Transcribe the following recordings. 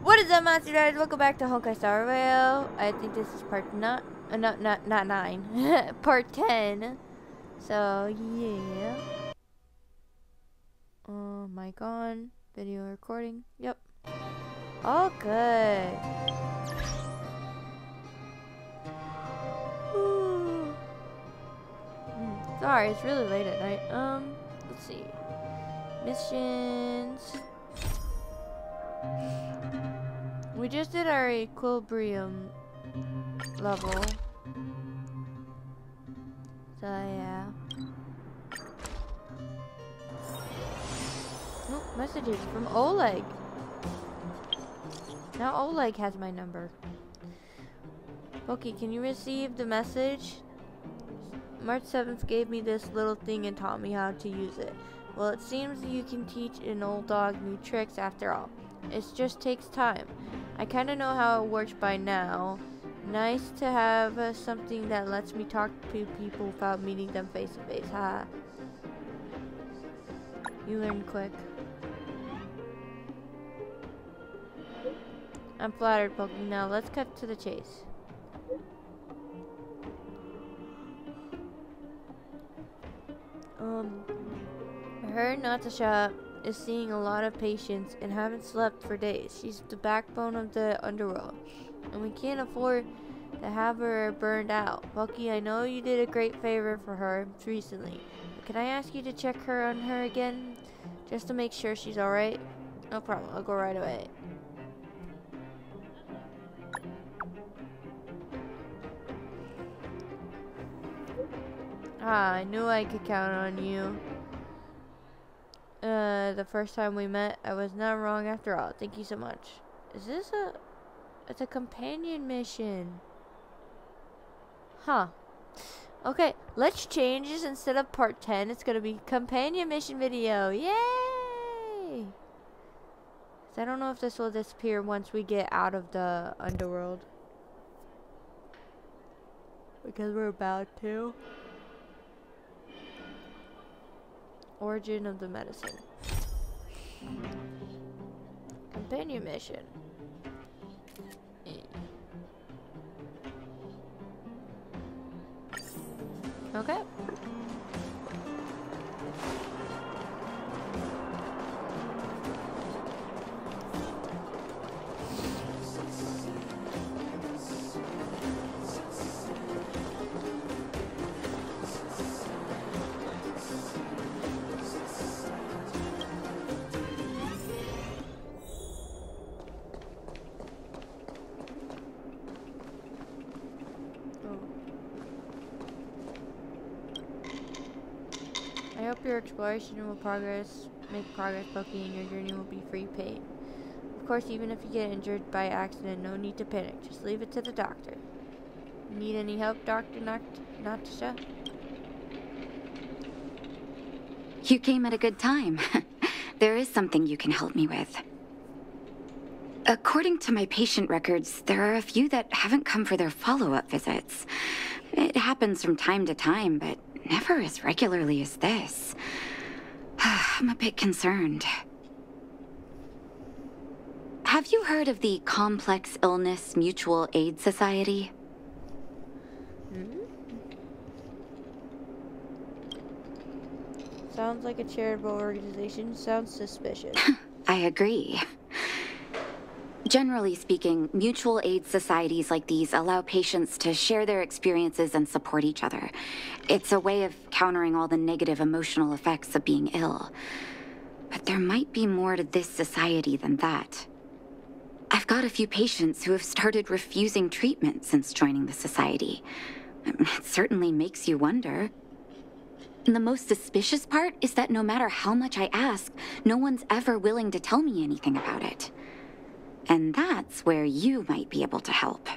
What is up, monster guys? Welcome back to Honkai Star Rail. I think this is part not 9, part 10. So yeah. Mic on, video recording. Yep. All good. Sorry, it's really late at night. Let's see. Missions. We just did our equilibrium level. So yeah. Oh, messages from Oleg. Now Oleg has my number. Okay, can you receive the message? March 7th gave me this little thing and taught me how to use it. Well, it seems you can teach an old dog new tricks after all. It just takes time. I kind of know how it works by now. Nice to have something that lets me talk to people without meeting them face to face. Ha. You learn quick. I'm flattered, Pokey. Now let's cut to the chase. I heard Natasha is seeing a lot of patients and haven't slept for days. She's the backbone of the underworld, and we can't afford to have her burned out. Bucky, I know you did a great favor for her recently, but can I ask you to check her on her again, just to make sure she's alright? No problem, I'll go right away. Ah, I knew I could count on you. The first time we met, I was not wrong after all. Thank you so much. Is this it's a companion mission. Huh. Okay, let's change this. Instead of part 10, it's gonna be companion mission video. Yay! So I don't know if this will disappear once we get out of the underworld, because we're about to. Origin of the medicine. Companion mission. Okay. I hope your exploration will make progress, Bucky, and your journey will be free pain. Of course, even if you get injured by accident, no need to panic. Just leave it to the doctor. Need any help, Dr. Natasha? You came at a good time. There is something you can help me with. According to my patient records, there are a few that haven't come for their follow-up visits. It happens from time to time, but never as regularly as this. I'm a bit concerned. Have you heard of the Complex Illness Mutual Aid Society? Sounds like a charitable organization. Sounds suspicious. I agree. Generally speaking, mutual aid societies like these allow patients to share their experiences and support each other. It's a way of countering all the negative emotional effects of being ill. But there might be more to this society than that. I've got a few patients who have started refusing treatment since joining the society. It certainly makes you wonder. And the most suspicious part is that no matter how much I ask, no one's ever willing to tell me anything about it. And that's where you might be able to help.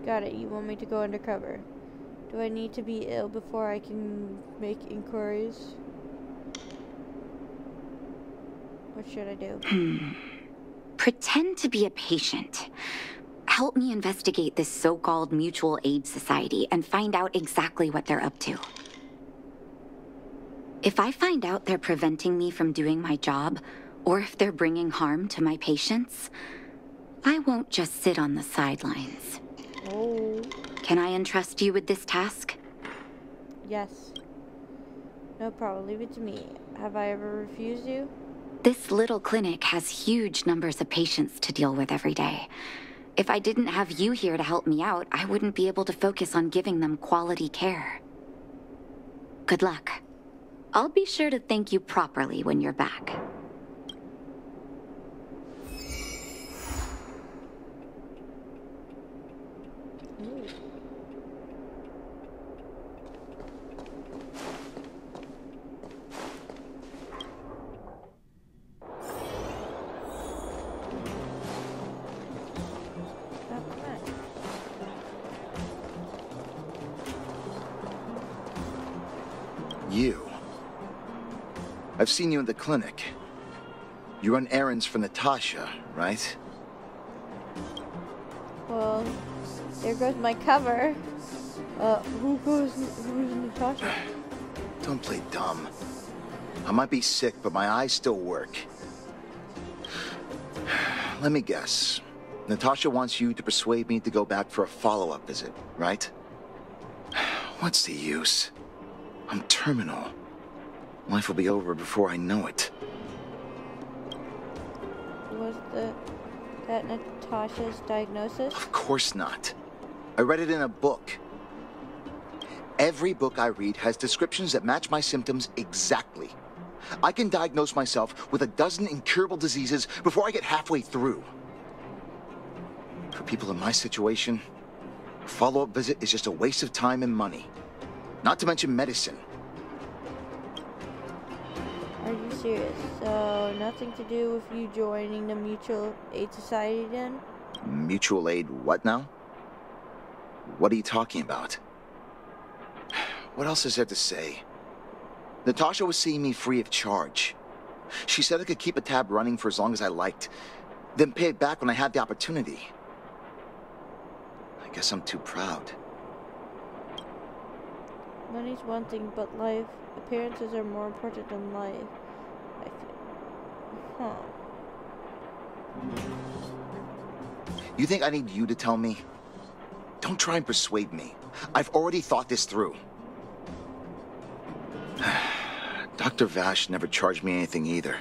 Got it. You want me to go undercover? Do I need to be ill before I can make inquiries? What should I do? Pretend to be a patient. Help me investigate this so-called mutual aid society and find out exactly what they're up to. If I find out they're preventing me from doing my job, or if they're bringing harm to my patients, I won't just sit on the sidelines. Oh. Can I entrust you with this task? Yes. No problem. Leave it to me. Have I ever refused you? This little clinic has huge numbers of patients to deal with every day. If I didn't have you here to help me out, I wouldn't be able to focus on giving them quality care. Good luck. I'll be sure to thank you properly when you're back. You. I've seen you in the clinic. You run errands for Natasha, right? Well, there goes my cover. Who's Natasha? Don't play dumb. I might be sick, but my eyes still work. Let me guess. Natasha wants you to persuade me to go back for a follow-up visit, right? What's the use? I'm terminal. Life will be over before I know it. Was that Natasha's diagnosis? Of course not. I read it in a book. Every book I read has descriptions that match my symptoms exactly. I can diagnose myself with a dozen incurable diseases before I get halfway through. For people in my situation, a follow-up visit is just a waste of time and money. Not to mention medicine. Are you serious? So, nothing to do with you joining the Mutual Aid Society then? Mutual aid what now? What are you talking about? What else is there to say? Natasha was seeing me free of charge. She said I could keep a tab running for as long as I liked, then pay it back when I had the opportunity. I guess I'm too proud. Money's one thing, but life, appearances are more important than life. I feel... You think I need you to tell me? Don't try and persuade me. I've already thought this through. Dr. Vash never charged me anything either.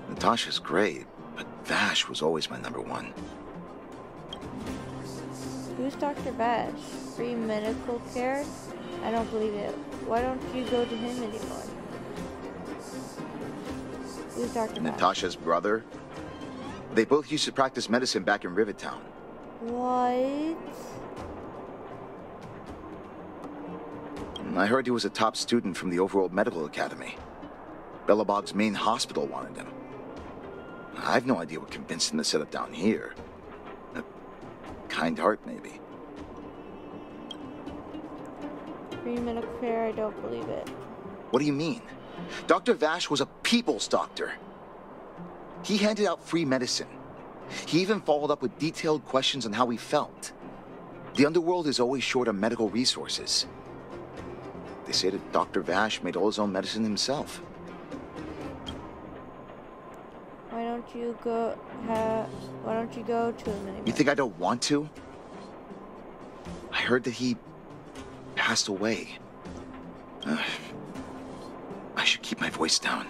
Natasha's great, but Vash was always my number one. Who's Dr. Vash? Free medical care? I don't believe it. Why don't you go to him anymore? Who's Dr. Vash? Natasha's brother. They both used to practice medicine back in Rivertown. What? I heard he was a top student from the Overworld Medical Academy. Bellabog's main hospital wanted him. I've no idea what convinced him to set up down here. A kind heart, maybe. Free medical care? I don't believe it. What do you mean? Dr. Vash was a people's doctor. He handed out free medicine. He even followed up with detailed questions on how he felt. The underworld is always short on medical resources. They say that Dr. Vash made all his own medicine himself. Why don't you go to him anymore? You think I don't want to? I heard that he passed away. I should keep my voice down.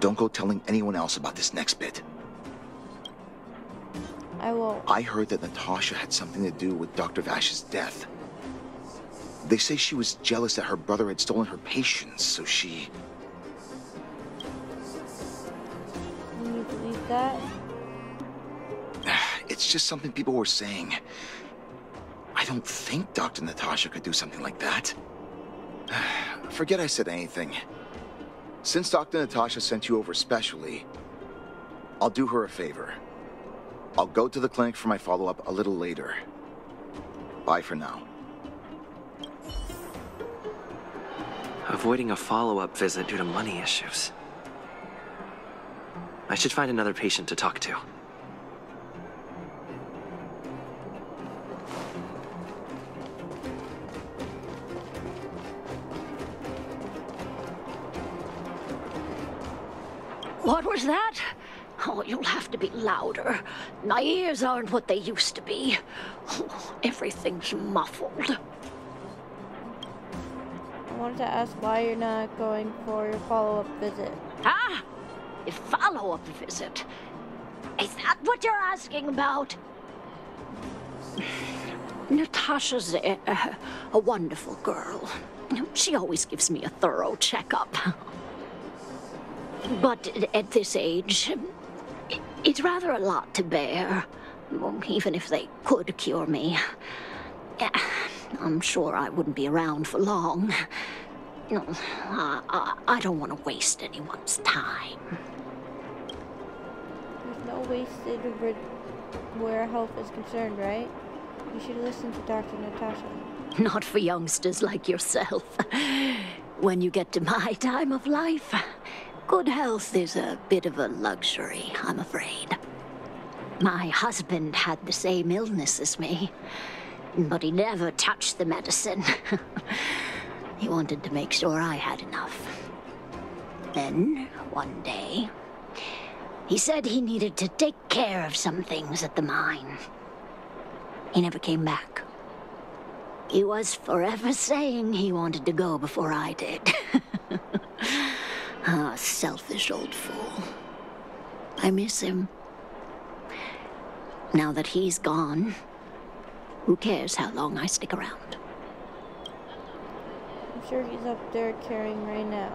Don't go telling anyone else about this next bit. I won't. I heard that Natasha had something to do with Dr. Vash's death. They say she was jealous that her brother had stolen her patients, so she... Can you believe that? It's just something people were saying. I don't think Dr. Natasha could do something like that. Forget I said anything. Since Dr. Natasha sent you over specially, I'll do her a favor. I'll go to the clinic for my follow-up a little later. Bye for now. Avoiding a follow-up visit due to money issues. I should find another patient to talk to. What was that? Oh, you'll have to be louder. My ears aren't what they used to be. Oh, everything's muffled. I wanted to ask why you're not going for your follow-up visit. Ah! A follow-up visit? Is that what you're asking about? Natasha's a wonderful girl. She always gives me a thorough checkup. But at this age, it's rather a lot to bear. Even if they could cure me, I'm sure I wouldn't be around for long. I don't want to waste anyone's time. There's no wasted where health is concerned, right? You should listen to Dr. Natasha. Not for youngsters like yourself. When you get to my time of life, good health is a bit of a luxury, I'm afraid. My husband had the same illness as me, but he never touched the medicine. He wanted to make sure I had enough. Then, one day, he said he needed to take care of some things at the mine. He never came back. He was forever saying he wanted to go before I did. Ah, selfish old fool. I miss him. Now that he's gone, who cares how long I stick around? I'm sure he's up there caring right now.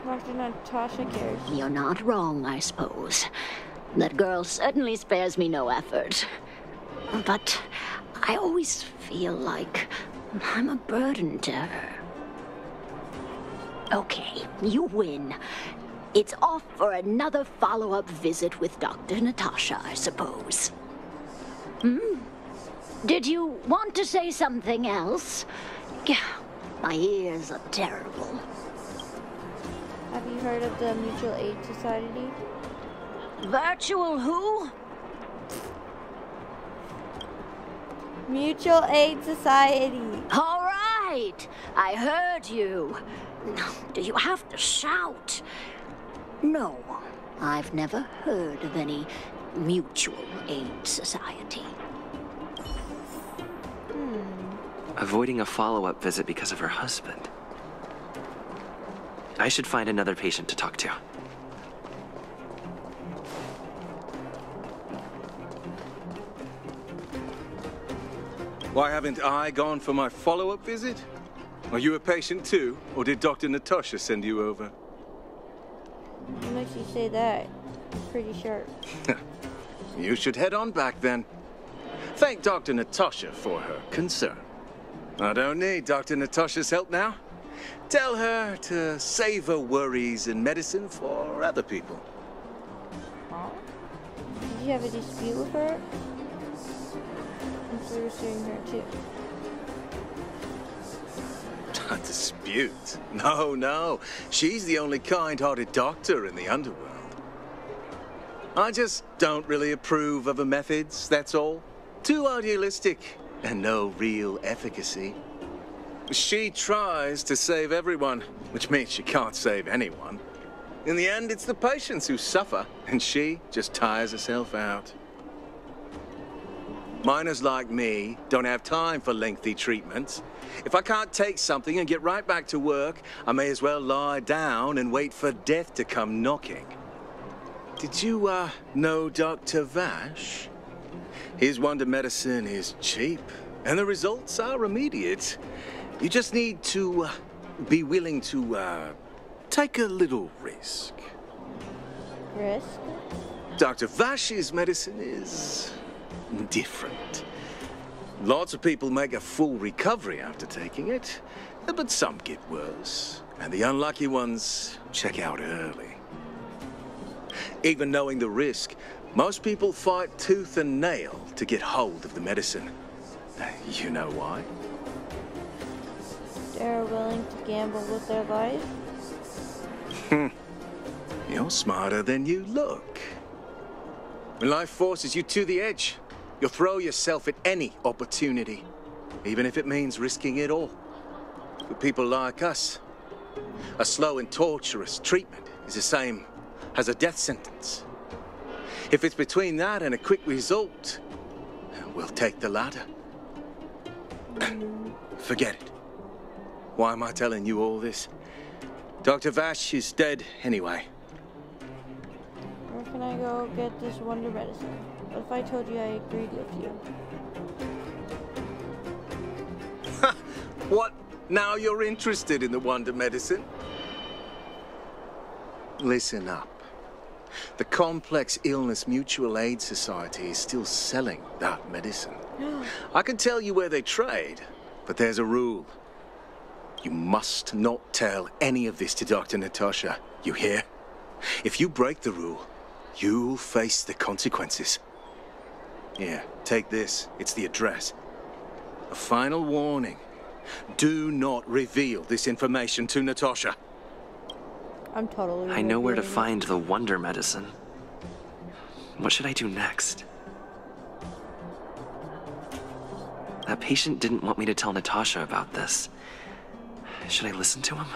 Dr. Natasha cares. You're not wrong, I suppose. That girl certainly spares me no effort. But I always feel like I'm a burden to her. Okay, you win. It's off for another follow-up visit with Dr. Natasha, I suppose. Did you want to say something else? My ears are terrible. Have you heard of the Mutual Aid Society? Virtual who? Mutual Aid Society. All right, I heard you. Do you have to shout? No, I've never heard of any mutual aid society. Avoiding a follow-up visit because of her husband. I should find another patient to talk to. Why haven't I gone for my follow-up visit? Are you a patient too, or did Dr. Natasha send you over? What makes you say that? It's pretty sharp. You should head on back then. Thank Dr. Natasha for her concern. I don't need Dr. Natasha's help now. Tell her to save her worries and medicine for other people. Huh? Did you have a dispute with her? I'm sure you're suing her too. A dispute? No. She's the only kind-hearted doctor in the underworld. I just don't really approve of her methods, that's all. Too idealistic and no real efficacy. She tries to save everyone, which means she can't save anyone. In the end, it's the patients who suffer, and she just tires herself out. Miners like me don't have time for lengthy treatments. If I can't take something and get right back to work, I may as well lie down and wait for death to come knocking. Did you, know Dr. Vash? His wonder medicine is cheap, and the results are immediate. You just need to, be willing to, take a little risk. Risk? Dr. Vash's medicine is different. Lots of people make a full recovery after taking it, but some get worse, and the unlucky ones check out early. Even knowing the risk, most people fight tooth and nail to get hold of the medicine. You know why? They're willing to gamble with their life? You're smarter than you look. When life forces you to the edge, you'll throw yourself at any opportunity, even if it means risking it all. For people like us, A slow and torturous treatment is the same as a death sentence. If it's between that and a quick result, we'll take the latter. Forget it. Why am I telling you all this? Dr. Vash is dead anyway. Where can I go get this wonder medicine? What if I told you I agreed with you? What? Now you're interested in the wonder medicine? Listen up. The Complex Illness Mutual Aid Society is still selling that medicine. I can tell you where they trade, but there's a rule. You must not tell any of this to Dr. Natasha, you hear? If you break the rule, you'll face the consequences. Here, take this. It's the address. A final warning. Do not reveal this information to Natasha. I'm totally I know where to revealing find the wonder medicine. What should I do next? That patient didn't want me to tell Natasha about this. Should I listen to him?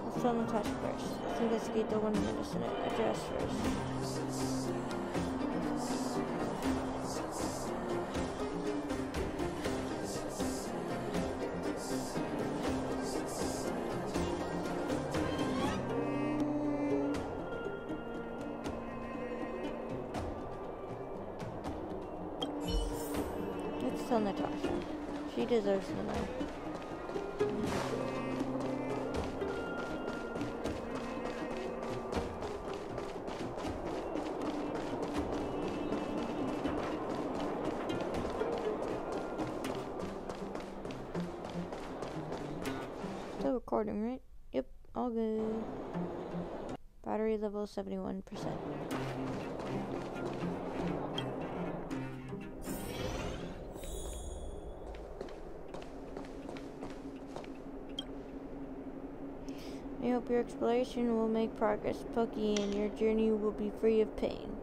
Let's tell Natasha first. Let's investigate the wonder medicine address first. Let's tell Natasha. She deserves to know. Still recording, right? Yep, all good. Battery level 71%. I hope your exploration will make progress, Pokey, and your journey will be free of pain.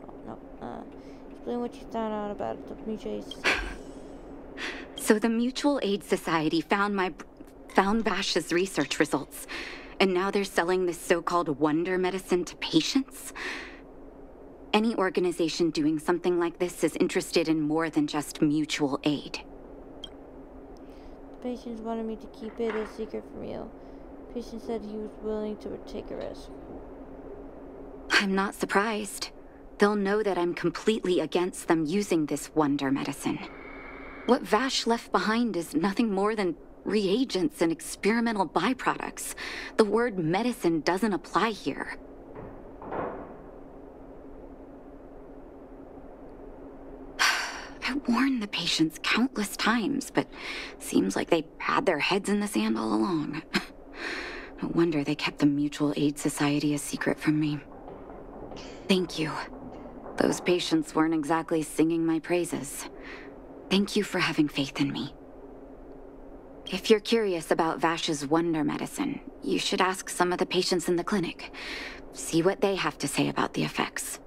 Oh, no. Explain what you found out about the Mutual Aid Society. So the Mutual Aid Society found Vash's research results, and now they're selling this so-called wonder medicine to patients? Any organization doing something like this is interested in more than just mutual aid. The patients wanted me to keep it a secret from you. The patient said he was willing to take a risk. I'm not surprised. They'll know that I'm completely against them using this wonder medicine. What Vash left behind is nothing more than reagents and experimental byproducts. The word medicine doesn't apply here. I warned the patients countless times, but seems like they had their heads in the sand all along. No wonder they kept the Mutual Aid Society a secret from me. Thank you. Those patients weren't exactly singing my praises. Thank you for having faith in me. If you're curious about Vash's wonder medicine, you should ask some of the patients in the clinic. See what they have to say about the effects.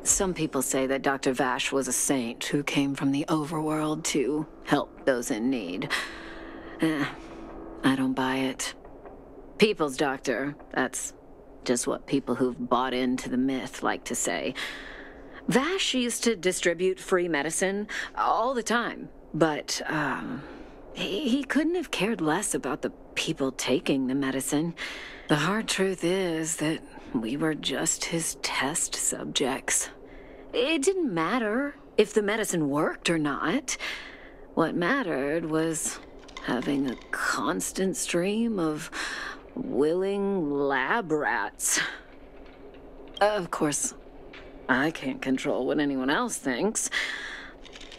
Some people say that Dr. Vash was a saint who came from the overworld to help those in need. I don't buy it. People's doctor, that's just what people who've bought into the myth like to say. Vash used to distribute free medicine all the time, but he couldn't have cared less about the people taking the medicine. The hard truth is that we were just his test subjects. It didn't matter if the medicine worked or not. What mattered was having a constant stream of willing lab rats. Of course, I can't control what anyone else thinks.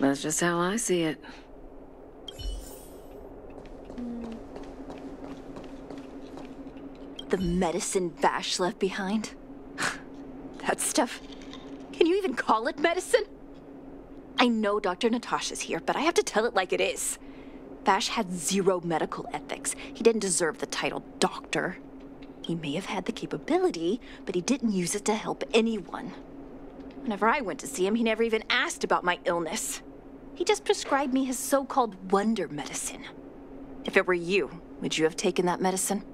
That's just how I see it. The medicine Vash left behind? That stuff... Can you even call it medicine? I know Dr. Natasha's here, but I have to tell it like it is. Vash had zero medical ethics. He didn't deserve the title doctor. He may have had the capability, but he didn't use it to help anyone. Whenever I went to see him, he never even asked about my illness. He just prescribed me his so-called wonder medicine. If it were you, would you have taken that medicine?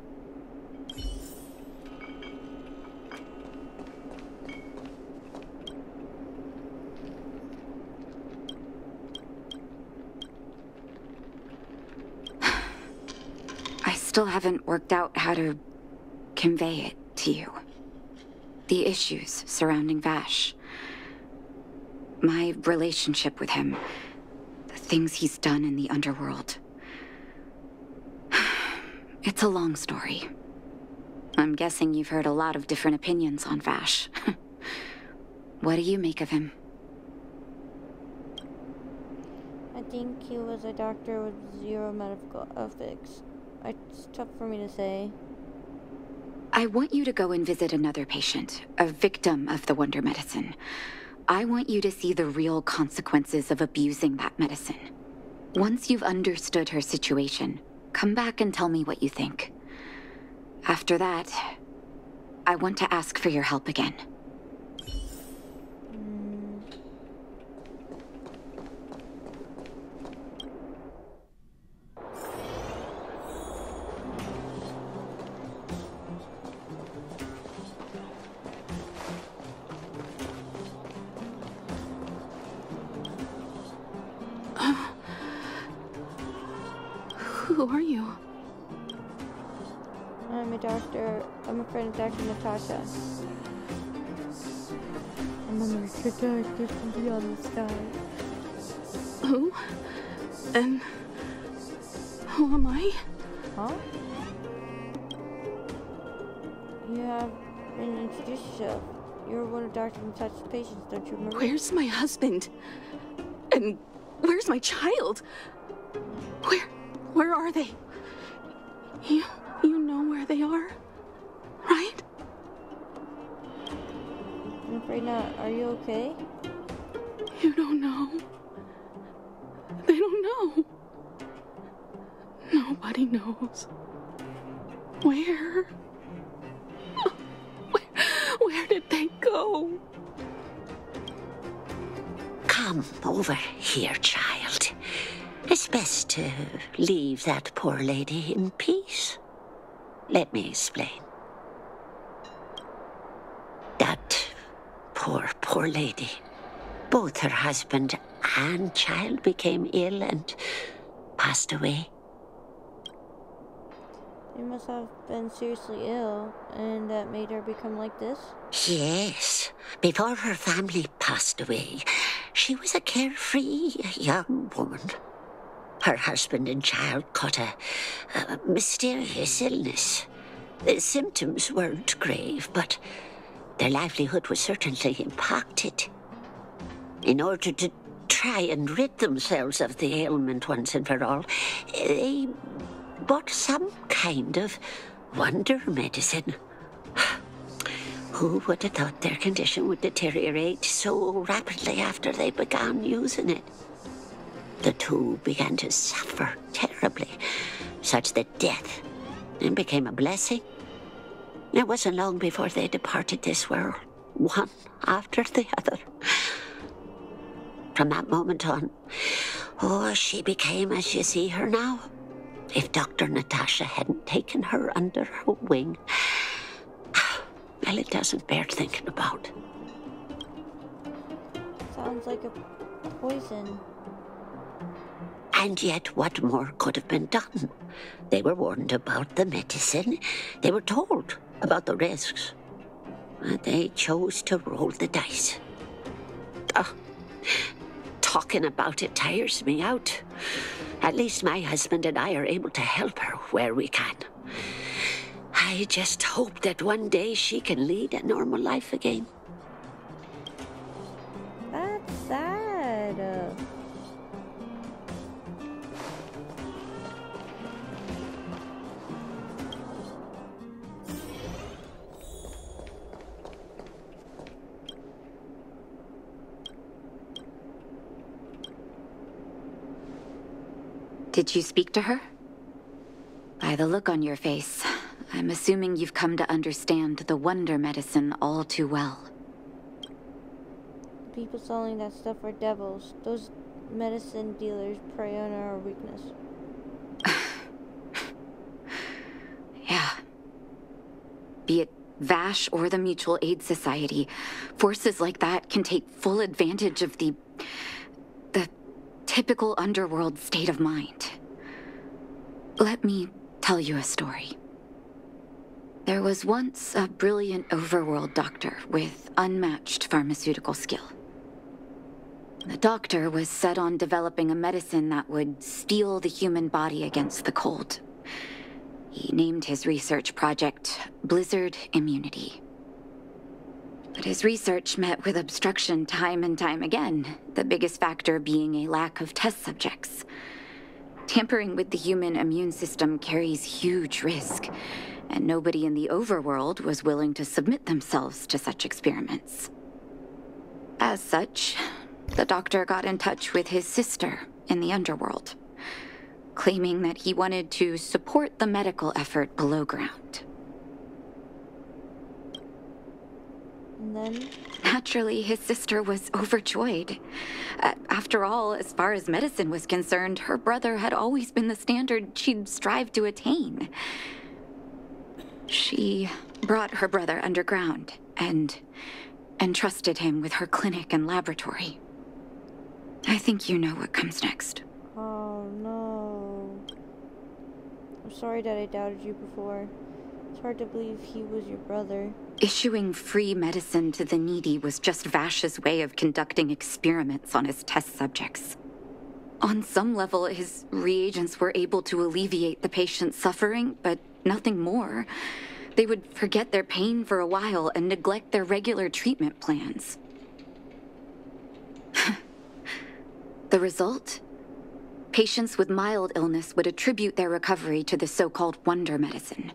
I still haven't worked out how to convey it to you. The issues surrounding Vash. My relationship with him. The things he's done in the underworld. It's a long story. I'm guessing you've heard a lot of different opinions on Vash. What do you make of him? I think he was a doctor with zero medical ethics. It's tough for me to say. I want you to go and visit another patient, a victim of the wonder medicine. I want you to see the real consequences of abusing that medicine. Once you've understood her situation, come back and tell me what you think. After that, I want to ask for your help again. Who are you? I'm a doctor. I'm a friend of Dr. Natasha. I'm a Mr. Doctor from beyond the sky. Who? And who am I? Huh? You haven't introduced yourself. You're one of Dr. Natasha's patients, don't you remember? Where's my husband? And where's my child? Where are they? You know where they are, right? I'm afraid not. Are you okay? You don't know. They don't know. Nobody knows. Where did they go? Come over here, child. It's best to leave that poor lady in peace. Let me explain. That poor lady. Both her husband and child became ill and passed away. She must have been seriously ill, and that made her become like this? Yes. Before her family passed away, she was a carefree young woman. Her husband and child caught a mysterious illness. The symptoms weren't grave, but their livelihood was certainly impacted. In order to try and rid themselves of the ailment once and for all, they bought some kind of wonder medicine. Who would have thought their condition would deteriorate so rapidly after they began using it? The two began to suffer terribly, such that death then became a blessing. It wasn't long before they departed this world, one after the other. From that moment on, she became as you see her now. If Dr. Natasha hadn't taken her under her wing, well, it doesn't bear thinking about. Sounds like a poison. And yet, what more could have been done? They were warned about the medicine. They were told about the risks. And they chose to roll the dice. Talking about it tires me out. At least my husband and I are able to help her where we can. I just hope that one day she can lead a normal life again. That's sad. Did you speak to her? By the look on your face, I'm assuming you've come to understand the wonder medicine all too well. people selling that stuff are devils. Those medicine dealers prey on our weakness. Yeah. Be it Vash or the Mutual Aid Society, forces like that can take full advantage of the typical underworld state of mind. Let me tell you a story. There was once a brilliant overworld doctor with unmatched pharmaceutical skill. The doctor was set on developing a medicine that would steel the human body against the cold. He named his research project Blizzard Immunity. But his research met with obstruction time and time again, the biggest factor being a lack of test subjects. Tampering with the human immune system carries huge risk, and nobody in the overworld was willing to submit themselves to such experiments. As such, the doctor got in touch with his sister in the underworld, claiming that he wanted to support the medical effort below ground. And then? Naturally, his sister was overjoyed. After all, as far as medicine was concerned, her brother had always been the standard she'd strive to attain. She brought her brother underground and entrusted him with her clinic and laboratory. I think you know what comes next. Oh no. I'm sorry that I doubted you before. It's hard to believe he was your brother. Issuing free medicine to the needy was just Vash's way of conducting experiments on his test subjects. On some level, his reagents were able to alleviate the patient's suffering, but nothing more. They would forget their pain for a while and neglect their regular treatment plans. The result? Patients with mild illness would attribute their recovery to the so-called wonder medicine,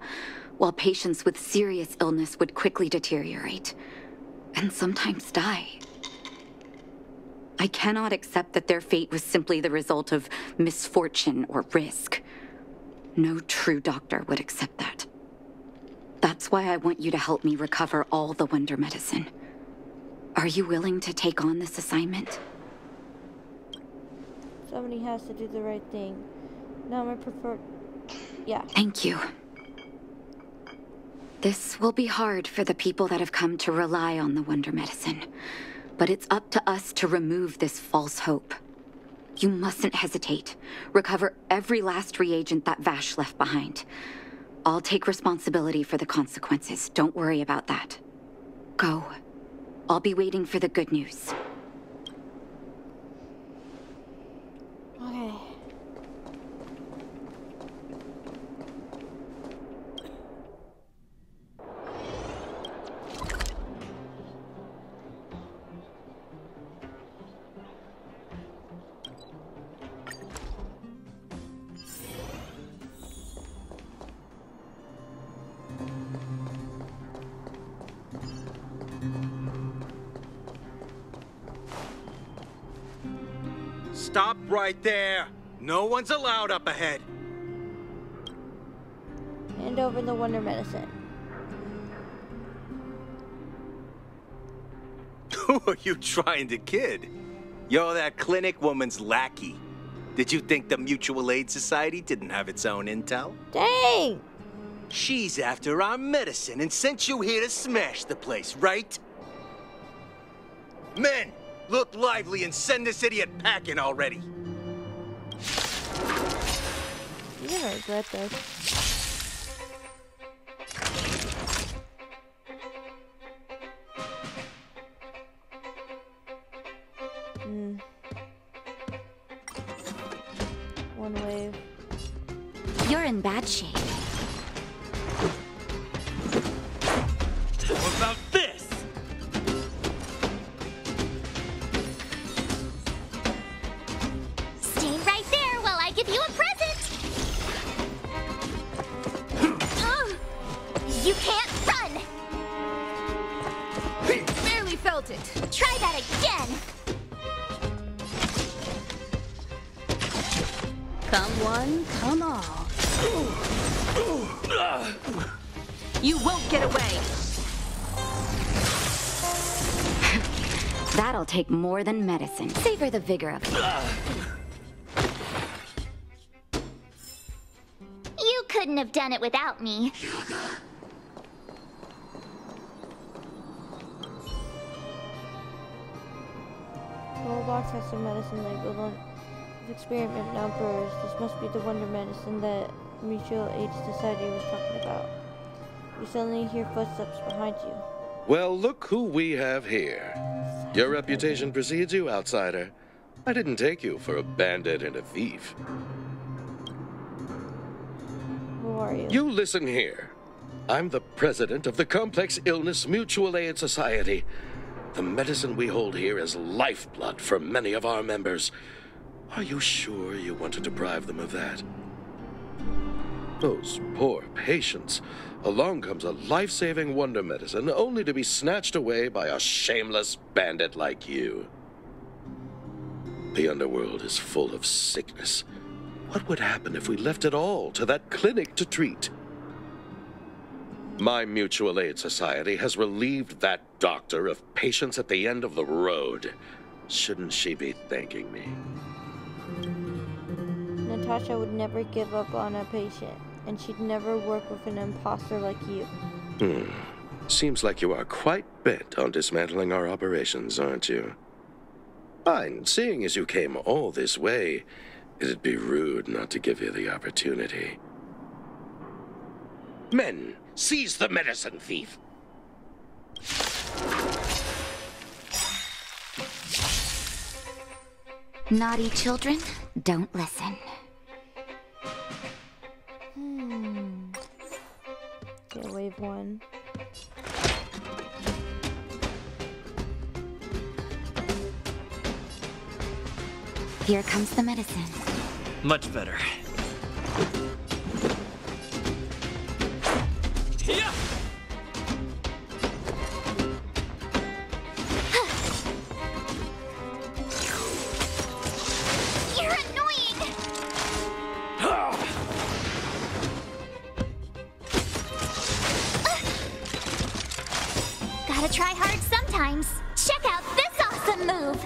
while patients with serious illness would quickly deteriorate, and sometimes die. I cannot accept that their fate was simply the result of misfortune or risk. No true doctor would accept that. That's why I want you to help me recover all the wonder medicine. Are you willing to take on this assignment? Somebody has to do the right thing. Now I prefer... Yeah. Thank you. This will be hard for the people that have come to rely on the wonder medicine, but it's up to us to remove this false hope. You mustn't hesitate. Recover every last reagent that Vash left behind. I'll take responsibility for the consequences. Don't worry about that. Go. I'll be waiting for the good news. Okay. Stop right there. No one's allowed up ahead. Hand over the wonder medicine. Who are you trying to kid? You're that clinic woman's lackey. Did you think the Mutual Aid Society didn't have its own intel? Dang! She's after our medicine and sent you here to smash the place, right? Men, look lively and send this idiot packing already. You're gonna regret this. One wave. You're in bad shape. How about this? Stay right there while I give you a present. You can't run. Barely felt it. Try that again. Come one, come all. You won't get away. That'll take more than medicine. Savor the vigor of it. You couldn't have done it without me. The whole box has some medicine labeled on it. If experiment numbers, this must be the wonder medicine that Mutual Aid Society was talking about. You suddenly hear footsteps behind you. Well, look who we have here. Your reputation precedes you, outsider. I didn't take you for a bandit and a thief. Who are you? You listen here. I'm the president of the Complex Illness Mutual Aid Society. The medicine we hold here is lifeblood for many of our members. Are you sure you want to deprive them of that? Those poor patients. Along comes a life-saving wonder medicine only to be snatched away by a shameless bandit like you. The underworld is full of sickness. What would happen if we left it all to that clinic to treat? My Mutual Aid Society has relieved that doctor of patients at the end of the road. Shouldn't she be thanking me? Natasha would never give up on a patient, and she'd never work with an imposter like you. Seems like you are quite bent on dismantling our operations, aren't you? Fine, seeing as you came all this way, it'd be rude not to give you the opportunity. Men, seize the medicine thief! Naughty children, don't listen. Okay, wave 1. Here comes the medicine. Much better. Yeah! You're annoying! Gotta try hard sometimes. Check out this awesome move!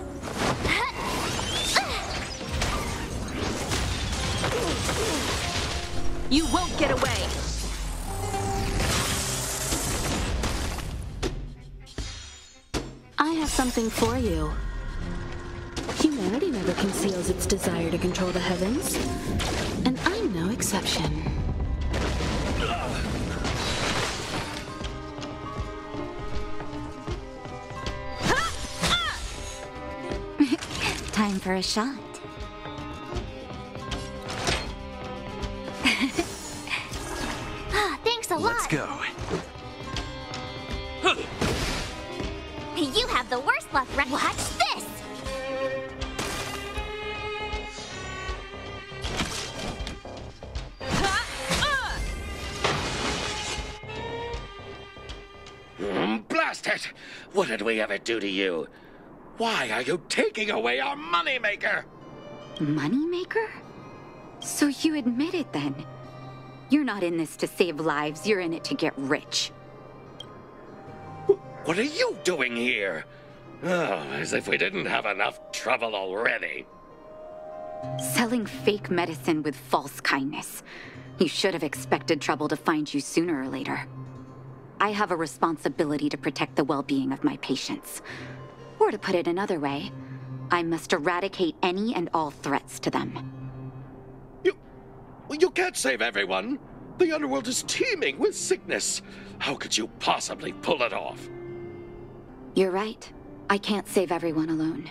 You won't get away! I have something for you. Humanity never conceals its desire to control the heavens, and I'm no exception. Time for a shot. Thanks a lot. Let's go. You have the worst luck, right? Watch this! Blast it! What did we ever do to you? Why are you taking away our moneymaker? Moneymaker? So you admit it then? You're not in this to save lives, you're in it to get rich. What are you doing here? Oh, as if we didn't have enough trouble already. Selling fake medicine with false kindness. You should have expected trouble to find you sooner or later. I have a responsibility to protect the well-being of my patients. Or to put it another way, I must eradicate any and all threats to them. You can't save everyone. The underworld is teeming with sickness. How could you possibly pull it off? You're right. I can't save everyone alone.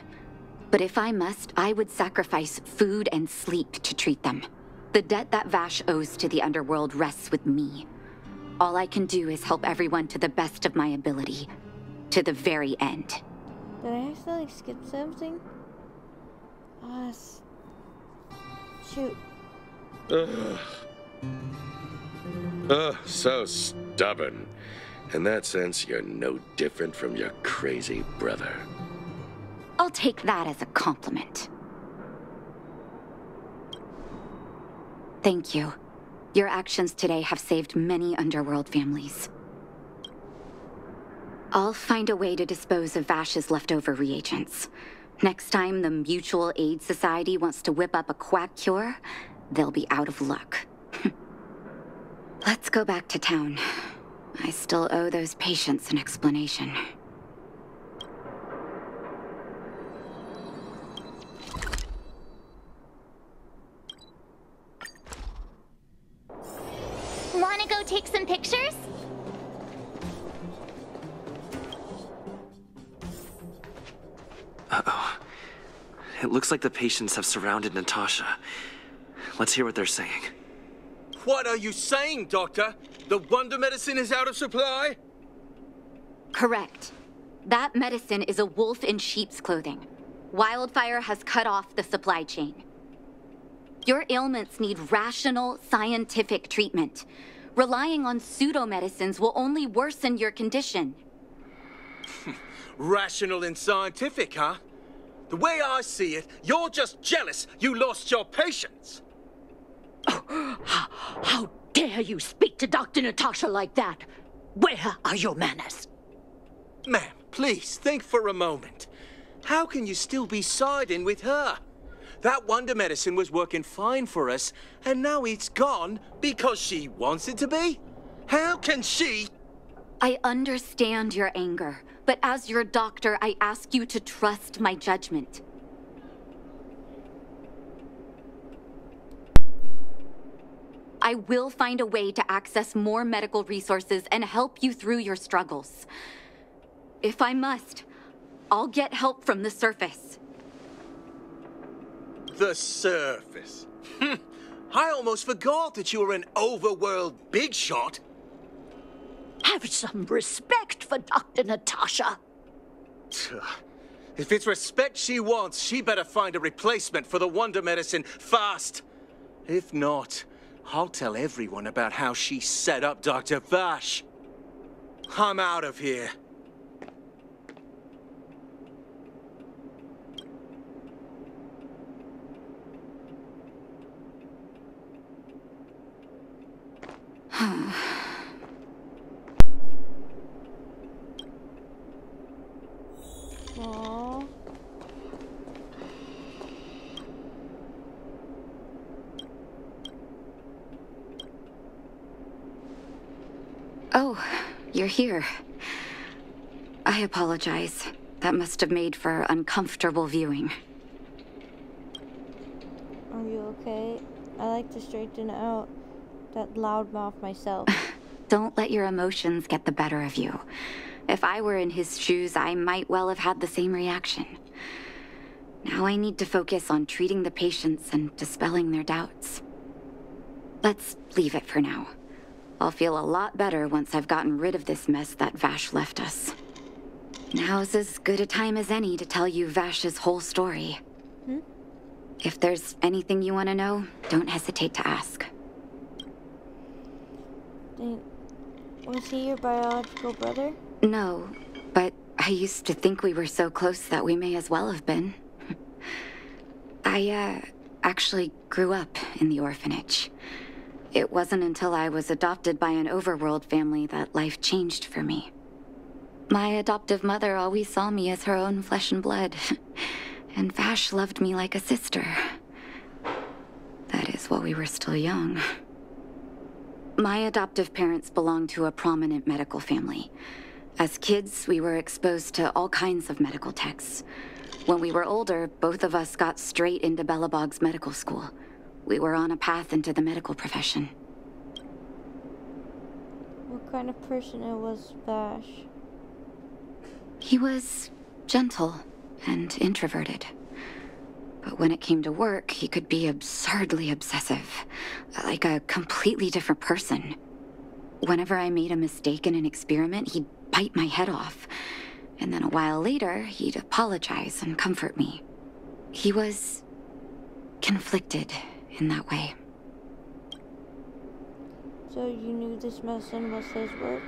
But if I must, I would sacrifice food and sleep to treat them. The debt that Vash owes to the underworld rests with me. All I can do is help everyone to the best of my ability. To the very end. Did I accidentally skip something? Shoot. So stubborn. In that sense, you're no different from your crazy brother. I'll take that as a compliment. Thank you. Your actions today have saved many underworld families. I'll find a way to dispose of Vash's leftover reagents. Next time the Mutual Aid Society wants to whip up a quack cure, they'll be out of luck. Let's go back to town. I still owe those patients an explanation. Wanna go take some pictures? Uh-oh. It looks like the patients have surrounded Natasha. Let's hear what they're saying. What are you saying, Doctor? The wonder medicine is out of supply? Correct. That medicine is a wolf in sheep's clothing. Wildfire has cut off the supply chain. Your ailments need rational, scientific treatment. Relying on pseudo-medicines will only worsen your condition. Rational and scientific, huh? The way I see it, you're just jealous you lost your patients. Oh, how dare you speak to Dr. Natasha like that? Where are your manners? Ma'am, please think for a moment. How can you still be siding with her? That wonder medicine was working fine for us, and now it's gone because she wants it to be? How can she? I understand your anger, but as your doctor, I ask you to trust my judgment. I will find a way to access more medical resources and help you through your struggles. If I must, I'll get help from the surface. The surface? I almost forgot that you were an overworld big shot. Have some respect for Dr. Natasha. If it's respect she wants, she better find a replacement for the wonder medicine fast. If not, I'll tell everyone about how she set up Dr. Vash. I'm out of here. Aww. Oh, you're here. I apologize. That must have made for uncomfortable viewing. Are you okay? I like to straighten out that loudmouth myself. Don't let your emotions get the better of you. If I were in his shoes, I might well have had the same reaction. Now I need to focus on treating the patients and dispelling their doubts. Let's leave it for now. I'll feel a lot better once I've gotten rid of this mess that Vash left us. Now's as good a time as any to tell you Vash's whole story. If there's anything you want to know, don't hesitate to ask. Was he your biological brother? No, but I used to think we were so close that we may as well have been. I, actually grew up in the orphanage. It wasn't until I was adopted by an overworld family that life changed for me. My adoptive mother always saw me as her own flesh and blood, and Vash loved me like a sister. That is while we were still young. My adoptive parents belonged to a prominent medical family. As kids, we were exposed to all kinds of medical texts. When we were older, both of us got straight into Belobog's medical school. We were on a path into the medical profession. What kind of person was Vash? He was gentle and introverted. But when it came to work, he could be absurdly obsessive, like a completely different person. Whenever I made a mistake in an experiment, he'd bite my head off. And then a while later, he'd apologize and comfort me. He was conflicted in that way. So you knew this medicine was his work?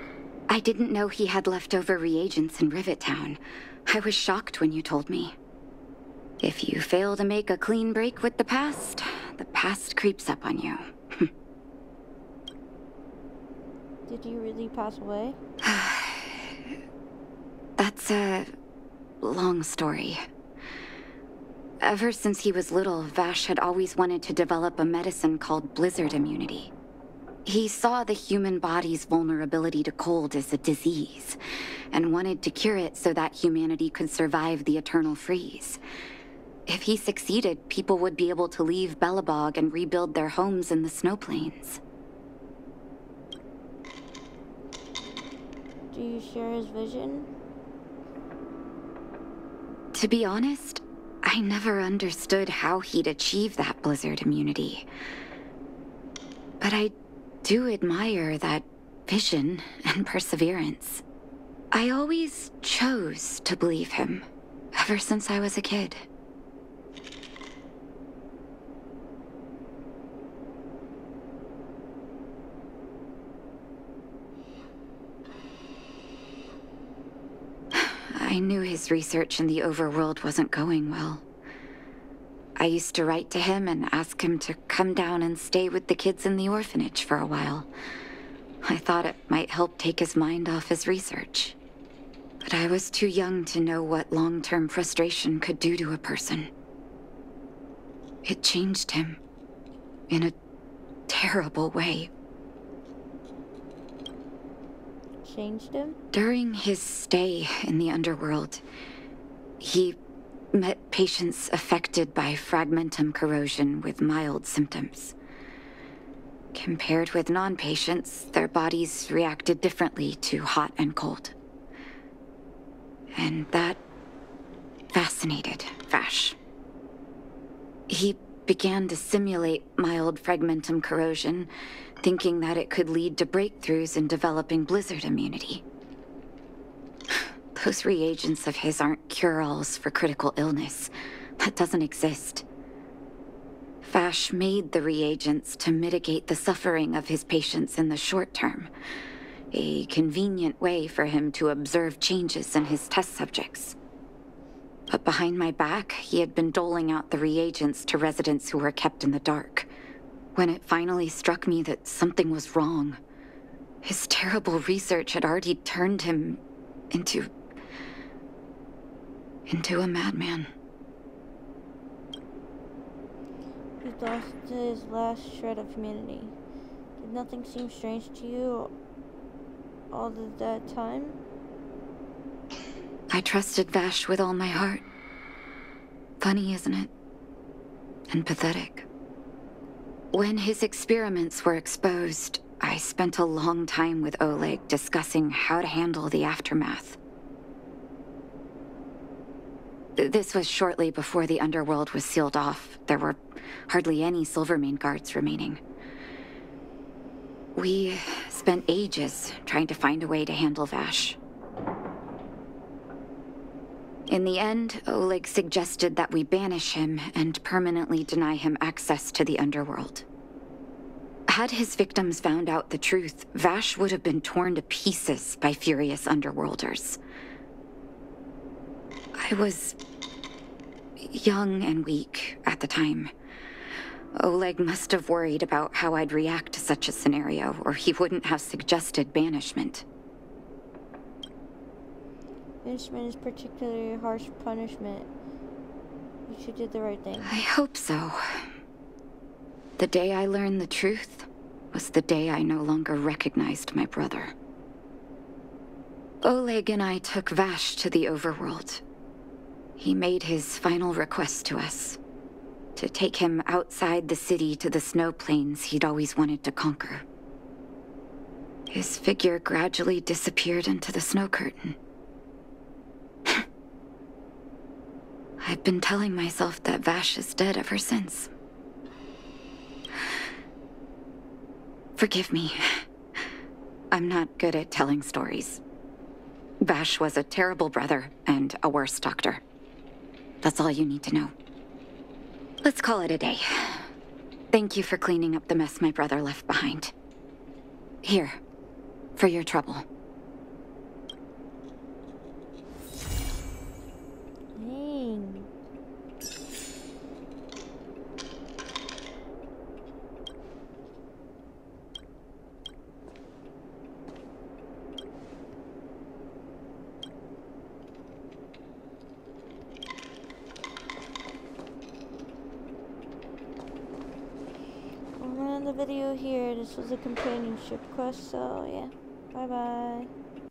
I didn't know he had leftover reagents in Rivet Town. I was shocked when you told me. If you fail to make a clean break with the past creeps up on you. Did he really pass away? That's a long story. Ever since he was little, Vash had always wanted to develop a medicine called blizzard immunity. He saw the human body's vulnerability to cold as a disease, and wanted to cure it so that humanity could survive the eternal freeze. If he succeeded, people would be able to leave Belobog and rebuild their homes in the snow plains. Do you share his vision? To be honest, I never understood how he'd achieve that blizzard immunity. But I do admire that vision and perseverance. I always chose to believe him, ever since I was a kid. I knew his research in the overworld wasn't going well. I used to write to him and ask him to come down and stay with the kids in the orphanage for a while. I thought it might help take his mind off his research. But I was too young to know what long-term frustration could do to a person. It changed him in a terrible way. Changed him? During his stay in the underworld, he met patients affected by fragmentum corrosion with mild symptoms. Compared with non-patients, their bodies reacted differently to hot and cold. And that fascinated Vash. He began to simulate mild fragmentum corrosion, thinking that it could lead to breakthroughs in developing blizzard immunity. Those reagents of his aren't cure-alls for critical illness. That doesn't exist. Vash made the reagents to mitigate the suffering of his patients in the short term. A convenient way for him to observe changes in his test subjects. But behind my back, he had been doling out the reagents to residents who were kept in the dark. When it finally struck me that something was wrong, his terrible research had already turned him into a madman. He lost his last shred of humanity. Did nothing seem strange to you all of that time? I trusted Vash with all my heart. Funny, isn't it? And pathetic. When his experiments were exposed, I spent a long time with Oleg discussing how to handle the aftermath. This was shortly before the underworld was sealed off. There were hardly any Silvermane guards remaining. We spent ages trying to find a way to handle Vash. In the end, Oleg suggested that we banish him and permanently deny him access to the underworld. Had his victims found out the truth, Vash would have been torn to pieces by furious underworlders. I was young and weak at the time. Oleg must have worried about how I'd react to such a scenario, or he wouldn't have suggested banishment. Banishment is particularly a harsh punishment. You did the right thing. I hope so. The day I learned the truth was the day I no longer recognized my brother. Oleg and I took Vash to the overworld. He made his final request to us, to take him outside the city to the snow plains he'd always wanted to conquer. His figure gradually disappeared into the snow curtain. I've been telling myself that Vash is dead ever since. Forgive me. I'm not good at telling stories. Vash was a terrible brother and a worse doctor. That's all you need to know. Let's call it a day. Thank you for cleaning up the mess my brother left behind. Here, for your trouble. Dang. the video here. This was a companionship quest, so yeah. Bye bye.